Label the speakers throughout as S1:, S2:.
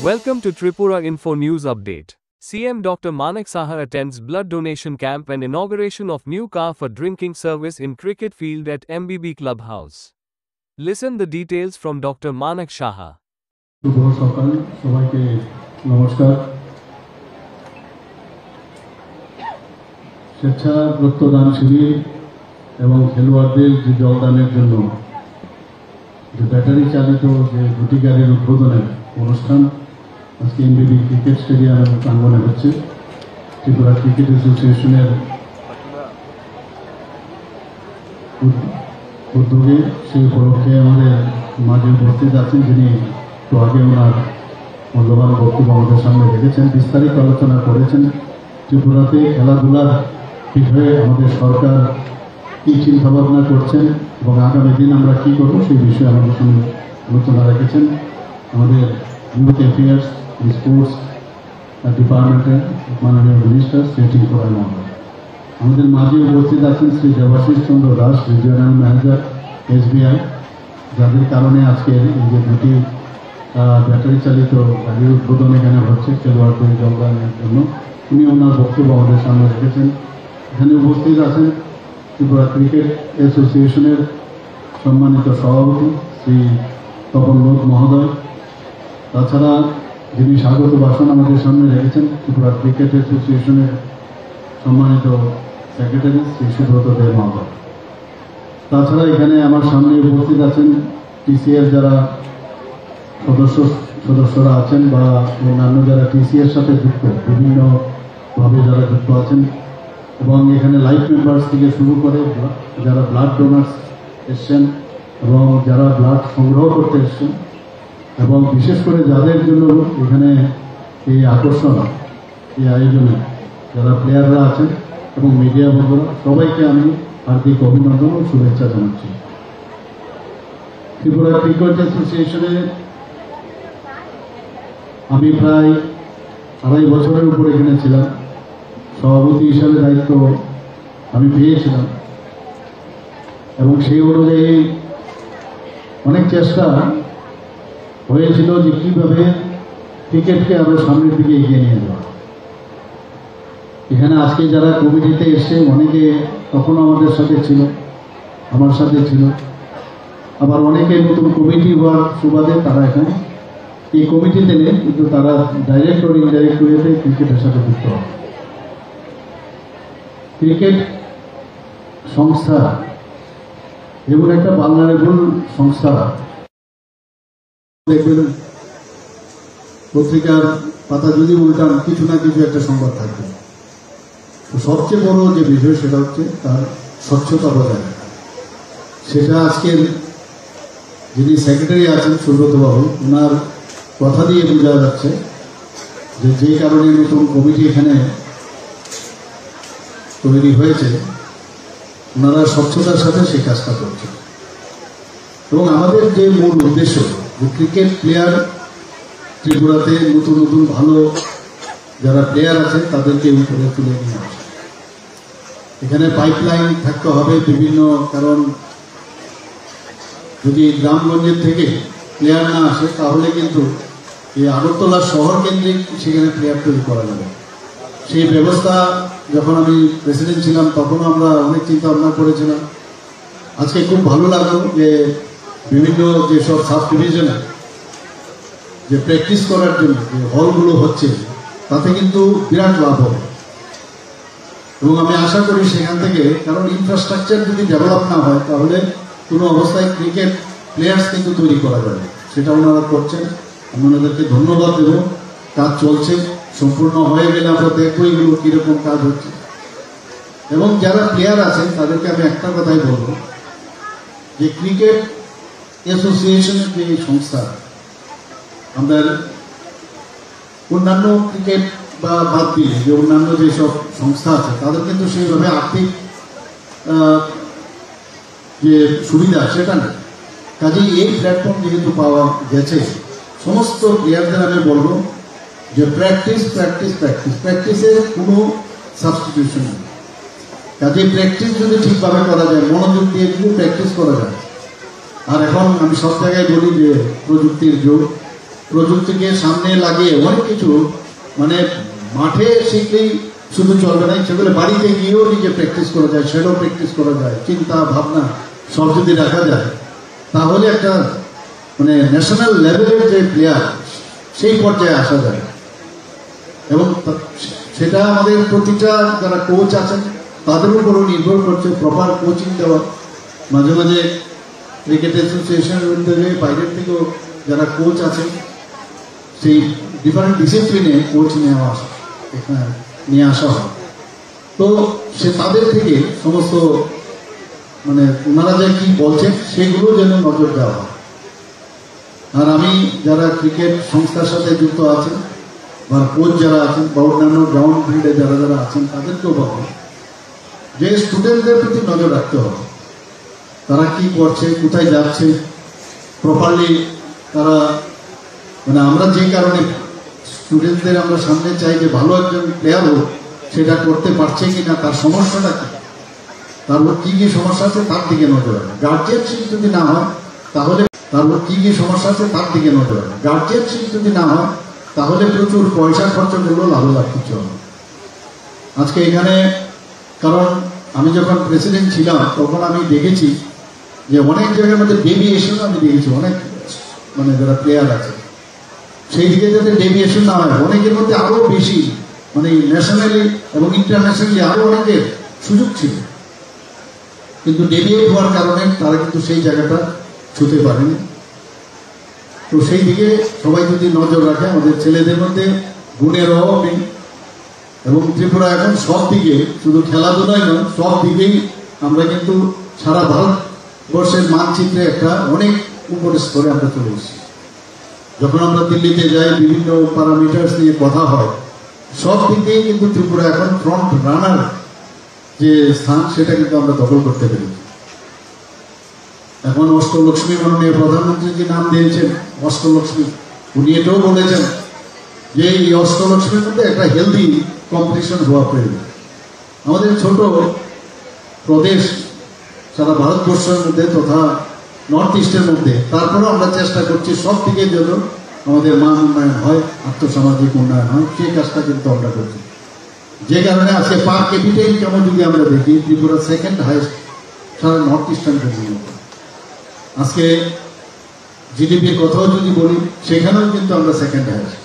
S1: Welcome to Tripura Info News Update. CM Dr. Manak Saha attends blood donation camp and inauguration of new car for drinking service in cricket field at MBB Clubhouse. Listen the details from Dr. Manak Saha.
S2: শুভ সকাল সবাইকে নমস্কার। স্বেচ্ছা রক্তদান শিবির এবং খেলোয়াড়দের যে জলদানের জন্য যে ব্যাটারি চালিত যে দুটি গাড়ির উদ্বোধনের অনুষ্ঠান আজকে এমবিবি ক্রিকেট স্টেডিয়ামের প্রাঙ্গণে হচ্ছে। ত্রিপুরা ক্রিকেট অ্যাসোসিয়েশনের উদ্যোগে সেই উপলক্ষে আমাদের মাঝে উপস্থিত আছেন, যিনি তো আগে ওনার মূল্যবান বক্তব্য আমাদের সামনে রেখেছেন, বিস্তারিত আলোচনা করেছেন ত্রিপুরাতে খেলাধুলার বিষয়ে আমাদের সরকার কী চিন্তাভাবনা করছেন এবং আগামী দিন আমরা কী করব সেই বিষয়ে আমাদের সঙ্গে আলোচনা রেখেছেন আমাদের ইউথ অ্যাফেয়ার্স স্পোর্টস ডিপার্টমেন্টের মাননীয় মিনিস্টার শ্রী ত্রিপুরায় মহোদয়। আমাদের মাঝে উপস্থিত আছেন Shri Debashis Chandra Das, regional manager SBI, যাদের কারণে আজকের এই যে দুটি ব্যাটারি চালিত গাড়ির উদ্বোধন এখানে হচ্ছে খেলোয়াড়দের জলদানের জন্য। উনি ওনার বক্তব্য আমাদের সামনে রেখেছেন। এখানে উপস্থিত আছেন ত্রিপুরা ক্রিকেট অ্যাসোসিয়েশনের সম্মানিত সভাপতি শ্রী তপন লোধ মহোদয়। তাছাড়া যিনি স্বাগত ভাষণ আমাদের সামনে রেখেছেন ত্রিপুরা ক্রিকেট অ্যাসোসিয়েশনের সম্মানিত সেক্রেটারি শ্রী সুব্রত দেব মহোদয়। তাছাড়া এখানে আমার সামনে উপস্থিত আছেন TCS যারা সদস্যরা আছেন বা অন্যান্য যারা TCS সাথে যুক্ত বিভিন্নভাবে যারা যুক্ত আছেন, এবং এখানে লাইফ মেম্বার্স থেকে শুরু করে যারা ব্লাড ডোনার্স এসছেন এবং যারা ব্লাড সংগ্রহ করতে এসছেন, এবং বিশেষ করে যাদের জন্য এখানে এই আকর্ষণ, এই আয়োজনে যারা প্লেয়াররা আছেন এবং মিডিয়া বন্ধুরা, সবাইকে আমি হার্দিক অভিনন্দন ও শুভেচ্ছা জানাচ্ছি। ত্রিপুরা ক্রিকেট অ্যাসোসিয়েশনে আমি প্রায় 2.5 বছরের উপরে এখানে ছিলাম। সভাপতি হিসাবে দায়িত্ব আমি পেয়েছিলাম এবং সেই অনুযায়ী অনেক চেষ্টা হয়েছিল যে কীভাবে ক্রিকেটকে আরও সামনের দিকে এগিয়ে নিয়ে যাওয়া। এখানে আজকে যারা কমিটিতে এসে অনেকে তখনও আমাদের সাথে ছিল, আমার সাথে ছিল, আবার অনেকে নতুন কমিটি হওয়ার সুবাদে তারা এখানে এই কমিটিতে নেই, কিন্তু তারা ডাইরেক্ট ও ইনডাইরেক্ট ওয়েতে ক্রিকেটের সাথে যুক্ত হয়। ক্রিকেট সংস্থা এমন একটা ভালনারেবল সংস্থা, দেখবেন পত্রিকার পাতা যদি উল্টান কিছু না কিছু একটা সংবাদ থাকবে। তো সবচেয়ে বড় যে বিষয় সেটা হচ্ছে তার স্বচ্ছতা বজায় রাখা। সেটা আজকের যিনি সেক্রেটারি আছেন সুব্রতবাবু, ওনার কথা দিয়ে বোঝা যাচ্ছে যে কারণে নতুন কমিটি এখানে তৈরি হয়েছে, ওনারা স্বচ্ছতার সাথে সেই কাজটা করছে। এবং আমাদের যে মূল উদ্দেশ্য, যে ক্রিকেট প্লেয়ার ত্রিপুরাতে নতুন নতুন ভালো যারা প্লেয়ার আছে তাদেরকে উপরে তুলে নিয়ে আসে। এখানে পাইপলাইন থাকতে হবে বিভিন্ন, কারণ যদি গ্রামগঞ্জের থেকে প্লেয়ার না আসে তাহলে কিন্তু এই আগরতলা শহর কেন্দ্রিক সেখানে প্লেয়ার তৈরি করা যাবে। সেই ব্যবস্থা যখন আমি প্রেসিডেন্ট ছিলাম তখনও আমরা অনেক চিন্তা ভাবনা করেছিলাম। আজকে খুব ভালো লাগলো যে বিভিন্ন যেসব সাব ডিভিশনে যে প্র্যাকটিস করার জন্য যে হলগুলো হচ্ছে তাতে কিন্তু বিরাট লাভ হবে। এবং আমি আশা করি সেখান থেকে, কারণ ইনফ্রাস্ট্রাকচার যদি ডেভেলপ না হয় তাহলে কোনো অবস্থায় ক্রিকেট প্লেয়ার্স কিন্তু তৈরি করা যাবে। সেটা ওনারা করছেন, আমি ওনাদেরকে ধন্যবাদ দেব। কাজ চলছে, সম্পূর্ণ হয়ে গেলে আমরা দেখবো এগুলো কীরকম কাজ হচ্ছে। এবং যারা প্লেয়ার আছেন তাদেরকে আমি একটা কথাই বলবো যে ক্রিকেট অ্যাসোসিয়েশনের যে সংস্থা, আমরা অন্যান্য ক্রিকেট বা বাদ দিয়ে যে অন্যান্য যেসব সংস্থা আছে তাদের কিন্তু সেইভাবে আর্থিক যে সুবিধা সেটা নেই। কাজেই এই প্ল্যাটফর্ম যেহেতু পাওয়া গেছে, সমস্ত প্লেয়ারদের আমি বলবো যে প্র্যাকটিসের কোনো সাবস্টিটিউশন নেই। কাজেই প্র্যাকটিস যদি ঠিকভাবে করা যায়, মনোযোগ দিয়ে যদি প্র্যাকটিস করা যায়, আর এখন আমি সব জায়গায় বলি যে প্রযুক্তির যুগ, প্রযুক্তিকে সামনে লাগিয়ে অনেক কিছু মানে মাঠে শিখলেই শুধু চলবে না, সেগুলো বাড়িতে গিয়েও নিজে প্র্যাকটিস করা যায়, সেটাও প্র্যাকটিস করা যায়, চিন্তা ভাবনা সব যদি রাখা যায় তাহলে একটা মানে ন্যাশনাল লেভেলের যে প্লেয়ার সেই পর্যায়ে আসা যায়। এবং সেটা আমাদের প্রতিটা যারা কোচ আছেন তাদের উপরও নির্ভর করছে, প্রপার কোচিং দেওয়া। মাঝে মাঝে ক্রিকেট অ্যাসোসিয়েশনের উদ্যোগে বাইরের থেকেও যারা কোচ আছেন সেই ডিফারেন্ট ডিসিপ্লিনে কোচ নিয়ে আসা হয়, তো সে তাদের থেকে সমস্ত মানে ওনারা যে কি বলছেন সেগুলো যেন নজর দেওয়া হয়। আর আমি যারা ক্রিকেট সংস্থার সাথে যুক্ত আছেন বা কোচ যারা আছেন বা অন্যান্য গ্রাউন্ড ফিল্ডে যারা যারা আছেন তাদেরকেও বলবো যে স্টুডেন্টদের প্রতি নজর রাখতে হবে, তারা কি করছে, কোথায় যাচ্ছে, প্রপারলি তারা মানে আমরা যে কারণে স্টুডেন্টদের আমরা সামনে চাই যে ভালো একজন প্লেয়ার হোক, সেটা করতে পারছে কিনা, তার সমস্যাটা কি, তারপর কি কি সমস্যা আছে তার দিকে নজর রাখে। গার্জিয়ানশিপ যদি না হয় তাহলে তারপর কি কি সমস্যা আছে তার দিকে নজর রাখে। গার্জিয়ানশিপ যদি না হয় তাহলে প্রচুর পয়সা খরচা করলেও লাভ কিছু হবে। আজকে এখানে কারণ আমি যখন প্রেসিডেন্ট ছিলাম তখন আমি দেখেছি যে অনেক জায়গার মধ্যে ডেভিয়েশন আমি দেখেছি, অনেক মানে যারা প্লেয়ার আছে সেই দিকে যাতে ডেভিয়েশন না হয়, অনেকের মধ্যে আরো বেশি মানে ন্যাশনালি এবং ইন্টারন্যাশনালি আরো অনেকের সুযোগ ছিল, কিন্তু ডেভিয়েট হওয়ার কারণে তারা কিন্তু সেই জায়গাটা ছুঁতে পারেনি। তো সেই দিকে সবাই যদি নজর রাখে, আমাদের ছেলেদের মধ্যে গুণের অভাব নেই এবং ত্রিপুরা এখন সব দিকে শুধু খেলাধুলায় নয় সব দিকেই আমরা কিন্তু সারা ভারতবর্ষের মানচিত্রে একটা অনেক উপরের স্তরে আমরা চলে এসেছি। যখন আমরা দিল্লিতে যাই বিভিন্ন প্যারামিটার্স নিয়ে কথা হয়, সব দিক দিয়ে কিন্তু ত্রিপুরা এখন ফ্রন্ট রানার যে স্থান সেটা কিন্তু আমরা দখল করতে পেরেছি। এখন অষ্টলক্ষ্মী মাননীয় প্রধানমন্ত্রী যে নাম দিয়েছেন অষ্টলক্ষ্মী, উনি এটাও বলেছেন যে এই অষ্টলক্ষ্মীর মধ্যে একটা হেলদি কম্পিটিশন হওয়া প্রয়োজন। আমাদের ছোট প্রদেশ সারা ভারতবর্ষের মধ্যে তথা নর্থ ইস্টের মধ্যে, তারপরেও আমরা চেষ্টা করছি সব দিকে যেন আমাদের মান উন্নয়ন হয়, আর্থসামাজিক উন্নয়ন হয়, সেই কাজটা কিন্তু আমরা করছি। যে কারণে আজকে পার ক্যাপিটা ইনকাম যদি আমরা দেখি ত্রিপুরা সেকেন্ড হাইস্ট সারা নর্থ ইস্টার্ন রিজন। আজকে জিডিপির কথাও যদি বলি সেখানেও কিন্তু আমরা সেকেন্ড হাইস্ট।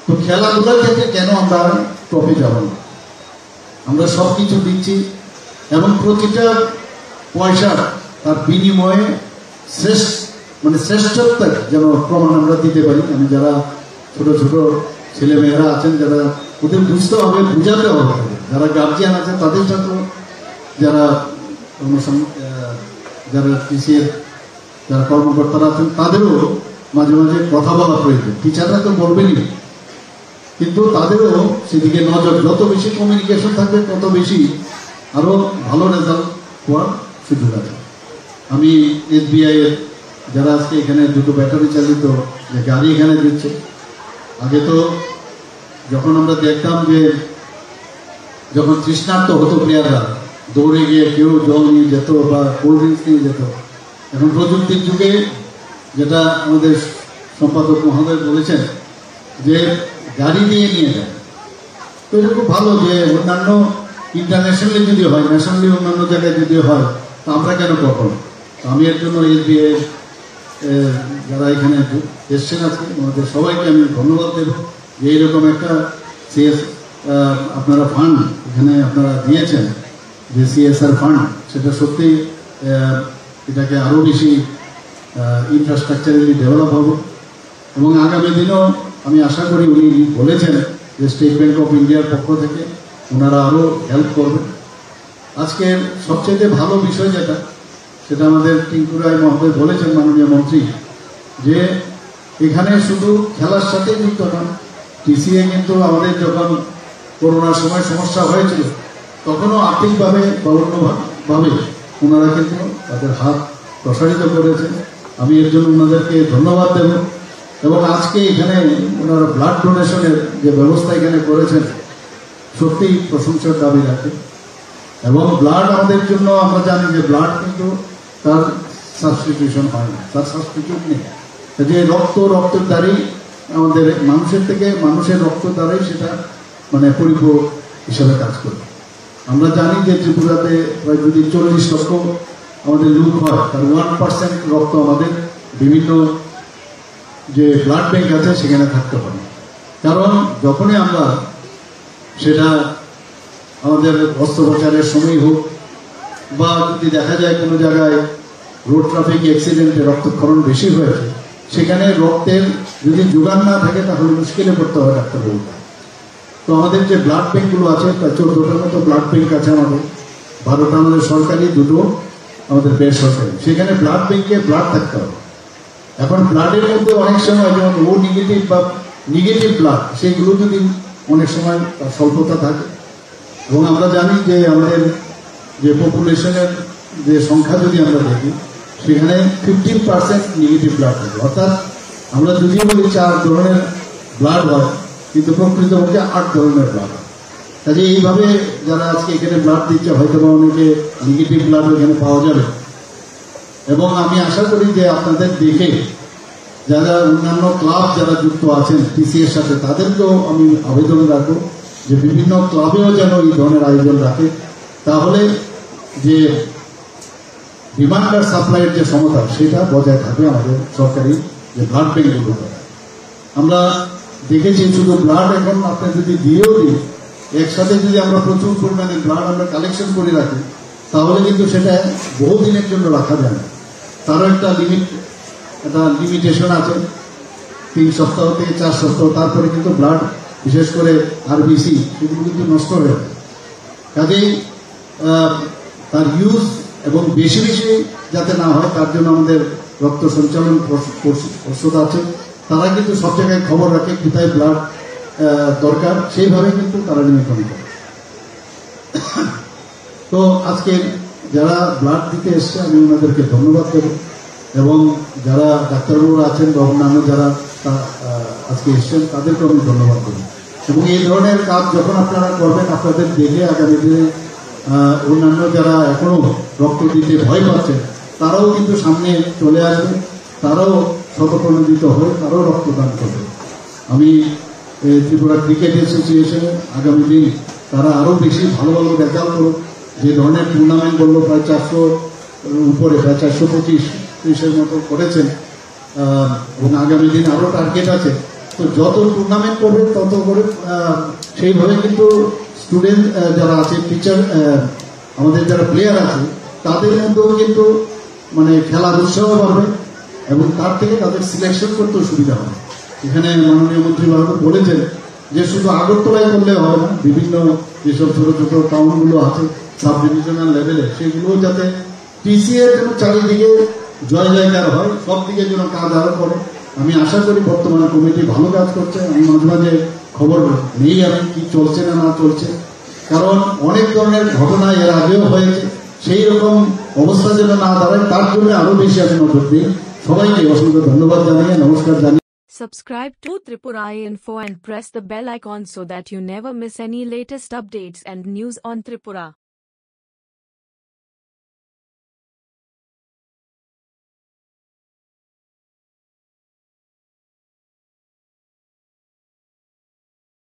S2: তো খেলাধুলার ক্ষেত্রে কেন আমরা টপে যাব না? আমরা সব কিছু দিচ্ছি এবং প্রতিটা পয়সা তার বিনিময়ে শ্রেষ্ঠত্বের যেন প্রমাণ আমরা দিতে পারি। আমি যারা ছোট ছোট ছেলেমেয়েরা আছেন যারা ওদের বুঝতে হবে, বুঝাতে হবে, যারা গার্জিয়ান আছেন তাদের সাথেও, যারা যারা কৃষির যারা কর্মকর্তারা আছেন তাদেরও মাঝে মাঝে কথা বলা প্রয়োজন। টিচাররা তো বলবেনই, কিন্তু তাদেরও সেদিকে নজর, যত বেশি কমিউনিকেশন থাকবে তত বেশি আরও ভালো রেজাল্ট হওয়ার সুযোগ আছে। আমি SBI এর যারা আজকে এখানে দুটো ব্যাটারি চালিত যে গাড়ি এখানে দিচ্ছে, আগে তো যখন আমরা দেখতাম যে যখন তৃষ্ণার্ত হতো প্লেয়াররা দৌড়ে গিয়ে কেউ জল নিয়ে যেত বা কোল্ড ড্রিঙ্কস নিয়ে যেত, এখন প্রযুক্তির যুগে যেটা আমাদের সম্পাদক মহোদয় বলেছেন যে গাড়ি নিয়ে যায়। তো এটা খুব ভালো যে অন্যান্য ইন্টারন্যাশনালি যদি হয়, ন্যাশনালি অন্যান্য জায়গায় যদি হয়, তা আমরা কেন করবো না? আমি এর জন্য SBI যারা এখানে এসছেন আজকে আমাদের সবাইকে আমি ধন্যবাদ দেব যে এইরকম একটা আপনারা ফান্ড এখানে আপনারা দিয়েছেন, যে CSR ফান্ড, সেটা সত্যি এটাকে আরও বেশি ইনফ্রাস্ট্রাকচারালি ডেভেলপ হবে এবং আগামী দিনেও আমি আশা করি উনি বলেছেন যে স্টেট ব্যাংক অফ ইন্ডিয়ার পক্ষ থেকে ওনারা আরও হেল্প করবেন। আজকের সবচেয়ে ভালো বিষয় যেটা, সেটা আমাদের টিঙ্কু রায় মহোদয় বলেছেন মাননীয় মন্ত্রী, যে এখানে শুধু খেলার সাথে যুক্ত নয়, TCA কিন্তু আমাদের যখন করোনার সময় সমস্যা হয়েছিল তখনও আর্থিকভাবে বা অন্যভাবে ওনারা কিন্তু তাদের হাত প্রসারিত করেছেন। আমি এর জন্য ওনাদেরকে ধন্যবাদ দেব এবং আজকে এখানে ওনারা ব্লাড ডোনেশনের যে ব্যবস্থা এখানে করেছেন সত্যিই প্রশংসার দাবি রাখে। এবং ব্লাড আমাদের জন্য আমরা জানি যে ব্লাড কিন্তু তার সাবস্টিটিউশন হয় না, তার সাবস্টিটিউট নেই। যে রক্তের দ্বারাই আমাদের মানুষের থেকে মানুষের রক্ত দ্বারাই সেটা মানে পরিপূরক হিসাবে কাজ করে। আমরা জানি যে ত্রিপুরাতে প্রায় যদি 40 লক্ষ আমাদের লোক হয়, তার 1% রক্ত আমাদের বিভিন্ন যে ব্লাড ব্যাংক আছে সেখানে থাকতে পারে। কারণ যখনই আমরা সেটা আমাদের অস্ত্রোপচারের সময় হোক বা যদি দেখা যায় কোনো জায়গায় রোড ট্রাফিক অ্যাক্সিডেন্টে রক্তক্ষরণ বেশি হয়েছে, সেখানে রক্তের যদি যোগান না থাকে তাহলে মুশকিলে পড়তে হয় ডাক্তারবাবুকে। তো আমাদের যে ব্লাড ব্যাঙ্কগুলো আছে তার 14টার মতো ব্লাড ব্যাঙ্ক আছে আমাদের, 12টা আমাদের সরকারি, 2টো আমাদের বেসরকারি। সেখানে ব্লাড ব্যাঙ্কে ব্লাড থাকতে হবে। এখন ব্লাডের মধ্যে অনেক সময় যেমন ও নেগেটিভ বা নেগেটিভ ব্লাড, সেগুলো যদি অনেক সময় স্বল্পতা থাকে, এবং আমরা জানি যে আমাদের যে পপুলেশনের যে সংখ্যা যদি আমরা দেখি সেখানে 15% নেগেটিভ ব্লাড থাকে। অর্থাৎ আমরা যদিও বলি 4 ধরনের ব্লাড হয়, কিন্তু প্রকৃতপক্ষে 8 ধরনের ব্লাড হয়। কাজে এইভাবে যারা আজকে এখানে ব্লাড দিচ্ছে হয়তো বা অনেকে নেগেটিভ ব্লাড এখানে পাওয়া যাবে। এবং আমি আশা করি যে আপনাদের দেখে যারা অন্যান্য ক্লাব যারা যুক্ত আছেন টিসিএর সাথে, তাদেরকেও আমি আবেদন রাখবো যে বিভিন্ন ক্লাবেও যেন এই ধরনের আয়োজন রাখে। তাহলে যে ডিমান্ড আর সাপ্লাইয়ের যে সমতা সেটা বজায় থাকবে আমাদের সরকারি যে ব্লাড ব্যাঙ্কগুলো। আমরা দেখেছি শুধু ব্লাড এখন আপনি যদি দিয়েও দিই, একসাথে যদি আমরা প্রচুর পরিমাণে ব্লাড আমরা কালেকশন করে রাখি, তাহলে কিন্তু সেটা বহুদিনের জন্য রাখা যায় না। তারও একটা লিমিটেশন আছে, 3 সপ্তাহ থেকে 4 সপ্তাহ, তারপরে কিন্তু ব্লাড বিশেষ করে আরবিসি সেগুলো কিন্তু নষ্ট হয়ে যায়। কাজেই তার ইউজ এবং বেশি বেশি যাতে না হয় তার জন্য আমাদের রক্ত সঞ্চালন পর্ষদ আছে, তারা কিন্তু সব জায়গায় খবর রাখে কোথায় ব্লাড দরকার, সেইভাবে কিন্তু তারা নিয়ন্ত্রণ করে। তো আজকে যারা ব্লাড দিতে এসছে আমি ওনাদেরকে ধন্যবাদ দেব, এবং যারা ডাক্তারবাবুরা আছেন বা অন্যান্য যারা আজকে এসছেন তাদেরকে আমি ধন্যবাদ দেব। এবং এই ধরনের কাজ যখন আপনারা করবেন, আপনাদের দেখে আগামী দিনে অন্যান্য যারা এখনো রক্ত দিতে ভয় পাচ্ছেন তারাও কিন্তু সামনে চলে আসবে, তারাও স্বতঃপ্রণোদিত হয়ে তারাও রক্তদান করবে। আমি ত্রিপুরা ক্রিকেট অ্যাসোসিয়েশনে আগামী দিন তারা আরও বেশি ভালো ভালো রেজাল্ট করুক। যে ধরনের টুর্নামেন্ট বললো প্রায় 400 উপরে, প্রায় 425-30-এর মতো করেছেন, এবং আগামী দিন আরও টার্গেট আছে। তো যত টুর্নামেন্ট করবে তত করে সেইভাবে কিন্তু স্টুডেন্ট যারা আছে, টিচার, আমাদের যারা প্লেয়ার আছে তাদের মধ্যেও কিন্তু মানে খেলার উৎসাহ বাড়বে, এবং তার থেকে তাদের সিলেকশন করতেও সুবিধা হবে। এখানে মাননীয় মন্ত্রী বাবু বলেছেন যে শুধু আগরতলায় করলে হবে না, বিভিন্ন যেসব ছোট ছোট টাউনগুলো আছে সাব ডিভিশনাল লেভেলে, সেগুলো যাতে টিসিএর যেন চারিদিকে জয় জয়কার হয়, সব দিকে যেন কাজ আরো করে। আমি আশা করি বর্তমানে কমিটি ভালো কাজ করছে। আমি মাঝে মাঝে খবর নেই আমি কি চলছে না না চলছে, কারণ অনেক ধরনের ঘটনা এর আগেও হয়েছে। সেই রকম অবস্থা যেন না দাঁড়ায় তার জন্য আরো বেশি আমি নজর দিই। সবাইকে অসংখ্য ধন্যবাদ জানিয়ে নমস্কার জানিয়ে
S3: Subscribe to Tripura Info and press the bell icon so that you never miss any latest updates and news on Tripura.